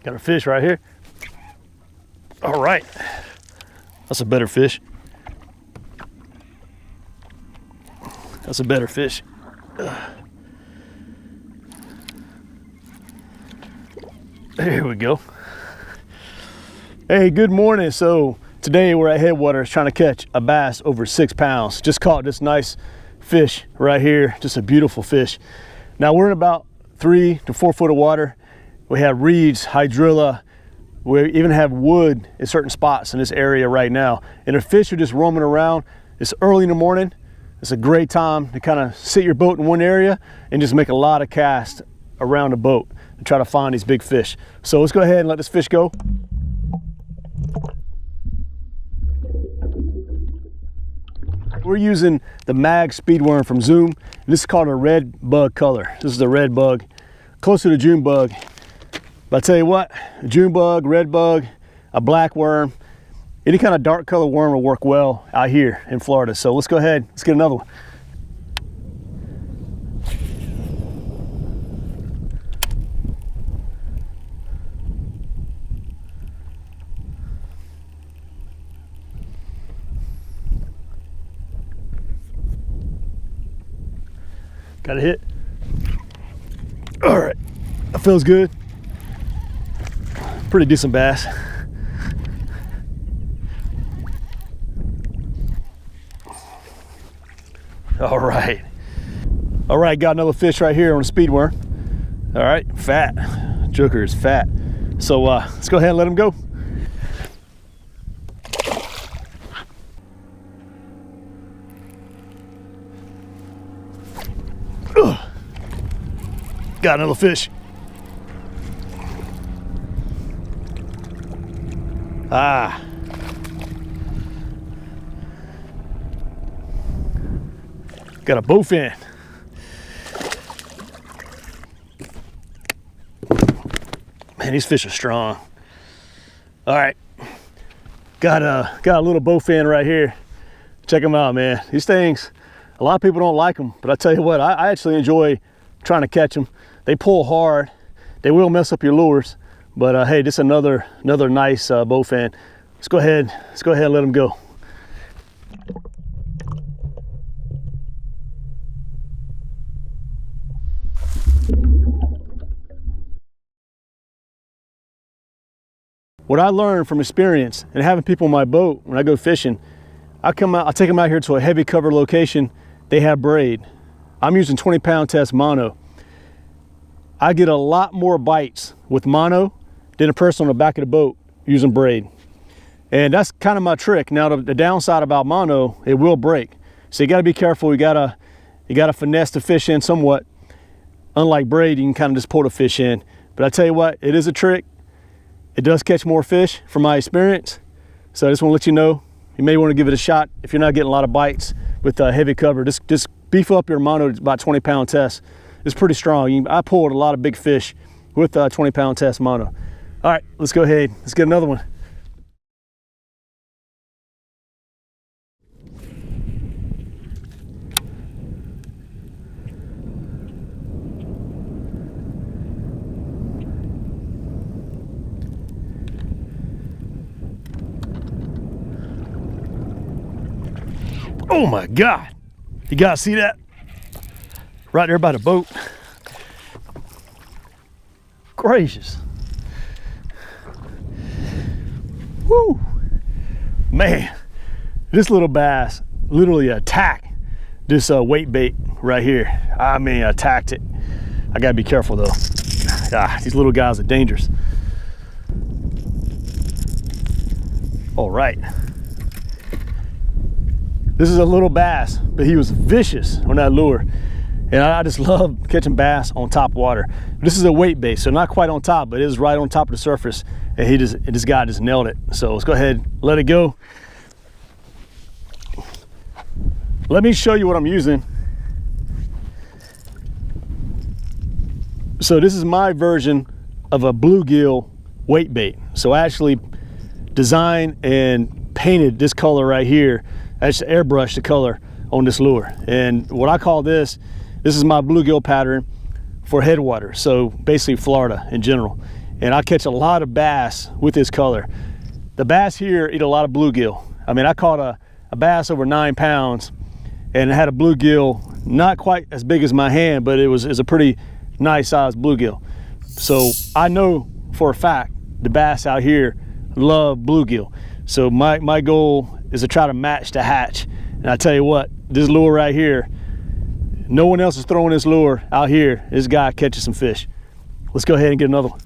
Got a fish right here. All right, that's a better fish. That's a better fish. There we go. Hey, good morning. So today we're at Headwaters trying to catch a bass over 6 pounds. Just caught this nice fish right here. Just a beautiful fish. Now we're in about 3 to 4 foot of water. We have reeds, hydrilla. We even have wood in certain spots in this area right now. And the fish are just roaming around. It's early in the morning. It's a great time to kind of sit your boat in one area and just make a lot of casts around the boat and try to find these big fish. So let's go ahead and let this fish go. We're using the mag speedworm from Zoom. This is called a red bug color. This is a red bug, close to the June bug. But I tell you what, a June bug, red bug, a black worm, any kind of dark color worm will work well out here in Florida. So let's go ahead, let's get another one. Got a hit. All right, that feels good. Pretty decent bass. All right, got another fish right here on a speed worm. All right, fat. Joker is fat. So let's go ahead and let him go. Got another fish. Ah. Got a bowfin. Man, these fish are strong. All right. Got a little bowfin right here. Check them out, man. These things, a lot of people don't like them, but I tell you what, I actually enjoy trying to catch them. They pull hard. They will mess up your lures, but hey, this is another nice bowfin. Let's go ahead and let them go. What I learned from experience and having people on my boat when I go fishing, I take them out here to a heavy cover location. They have braid. I'm using 20-pound test mono. I get a lot more bites with mono than a person on the back of the boat using braid. And that's kind of my trick. Now the downside about mono, it will break. So you gotta be careful. You gotta finesse the fish in somewhat. Unlike braid, you can kind of just pull the fish in. But I tell you what, it is a trick. It does catch more fish from my experience. So I just want to let you know, you may want to give it a shot if you're not getting a lot of bites with heavy cover. Just beef up your mono to about 20-pound test. It's pretty strong. I pulled a lot of big fish with 20-pound test mono. All right, let's go ahead. Let's get another one. Oh my God. You guys see that? Right there by the boat. Gracious. Woo. Man, this little bass literally attacked this weight bait right here. I mean, attacked it. I gotta be careful though. These little guys are dangerous. All right. This is a little bass, but he was vicious on that lure. And I just love catching bass on top water. This is a weight bait, so not quite on top, but it is right on top of the surface. And this guy just nailed it. So let's go ahead, let it go. Let me show you what I'm using. So this is my version of a bluegill weight bait. So I actually designed and painted this color right here. I just airbrushed the color on this lure. And what I call this is my bluegill pattern for Headwaters. So basically Florida in general. and I catch a lot of bass with this color. The bass here eat a lot of bluegill. I mean, I caught a bass over 9 pounds, and it had a bluegill not quite as big as my hand, but it was a pretty nice sized bluegill. So I know for a fact the bass out here love bluegill. So my goal is to try to match the hatch. And I tell you what, this lure right here, no one else is throwing this lure out here. This guy catches some fish. Let's go ahead and get another one.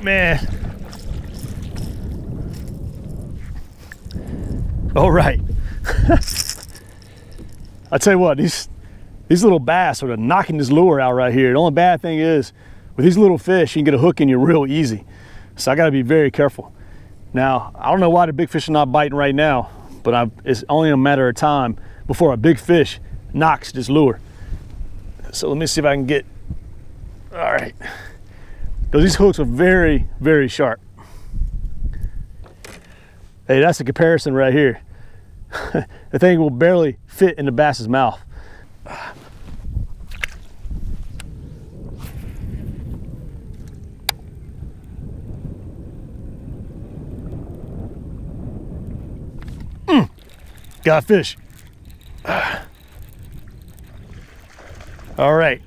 Man. All right. I tell you what, these little bass are knocking this lure out right here. The only bad thing is, with these little fish, you can get a hook in you real easy. So I gotta be very careful. Now, I don't know why the big fish are not biting right now, but it's only a matter of time before a big fish knocks this lure. So let me see if I can get, all right. These hooks are very, very sharp. Hey, that's a comparison right here. The thing will barely fit in the bass's mouth. Got a fish. All right.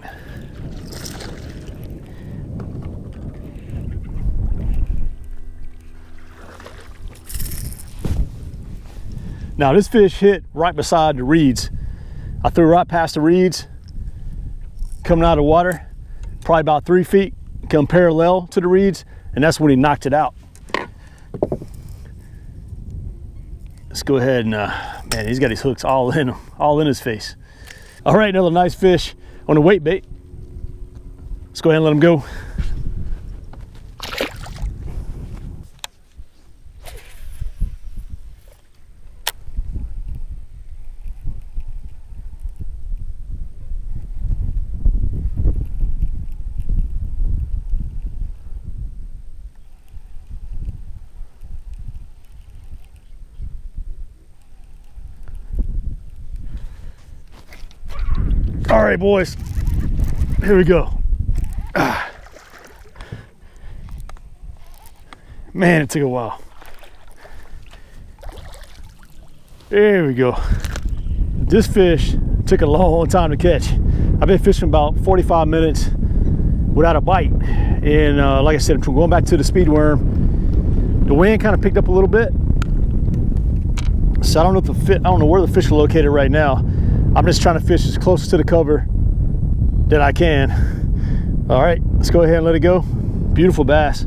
Now this fish hit right beside the reeds. I threw right past the reeds, coming out of the water, probably about 3 feet, come parallel to the reeds, and that's when he knocked it out. Let's go ahead and, man, he's got his hooks all in him, all in his face. All right, another nice fish on the weight bait. Let's go ahead and let him go. All right, boys, here we go. Man, it took a while. There we go. This fish took a long time to catch. I've been fishing about 45 minutes without a bite. And like I said, I'm going back to the speed worm. The wind kind of picked up a little bit. So I don't know where the fish are located right now. I'm just trying to fish as close to the cover that I can. All right, let's go ahead and let it go. Beautiful bass.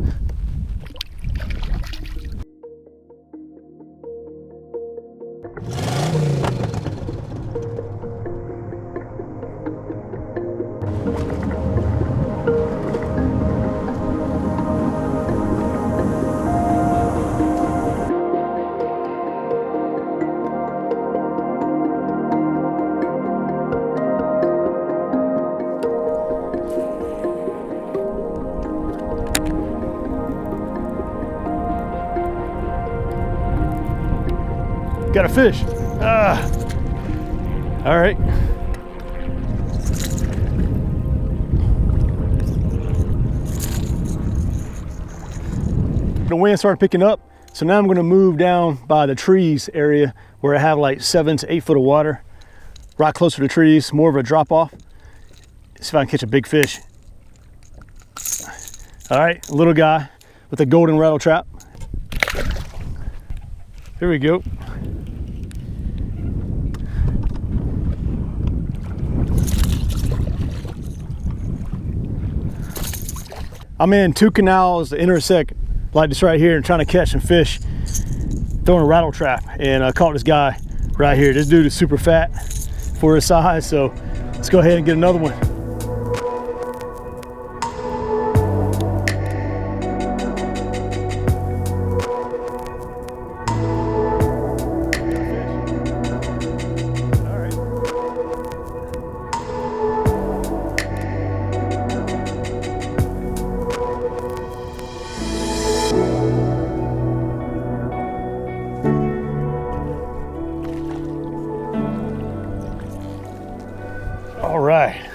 Got a fish. All right. The wind started picking up, so now I'm going to move down by the trees area where I have like 7 to 8 foot of water, right closer to the trees, more of a drop off. See if I can catch a big fish. All right, little guy with a golden rattle trap. Here we go. I'm in 2 canals that intersect like this right here and trying to catch some fish, throwing a rattle trap, and I caught this guy right here. This dude is super fat for his size, so let's go ahead and get another one. All right,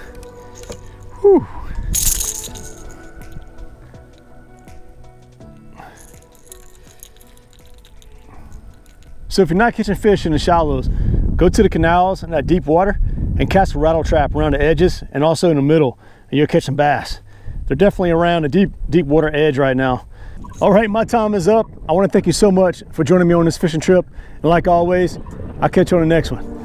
So if you're not catching fish in the shallows, go to the canals and that deep water and cast a rattle trap around the edges and also in the middle, and you'll catch some bass. They're definitely around the deep water edge right now. All right, my time is up. I want to thank you so much for joining me on this fishing trip. And like always, I'll catch you on the next one.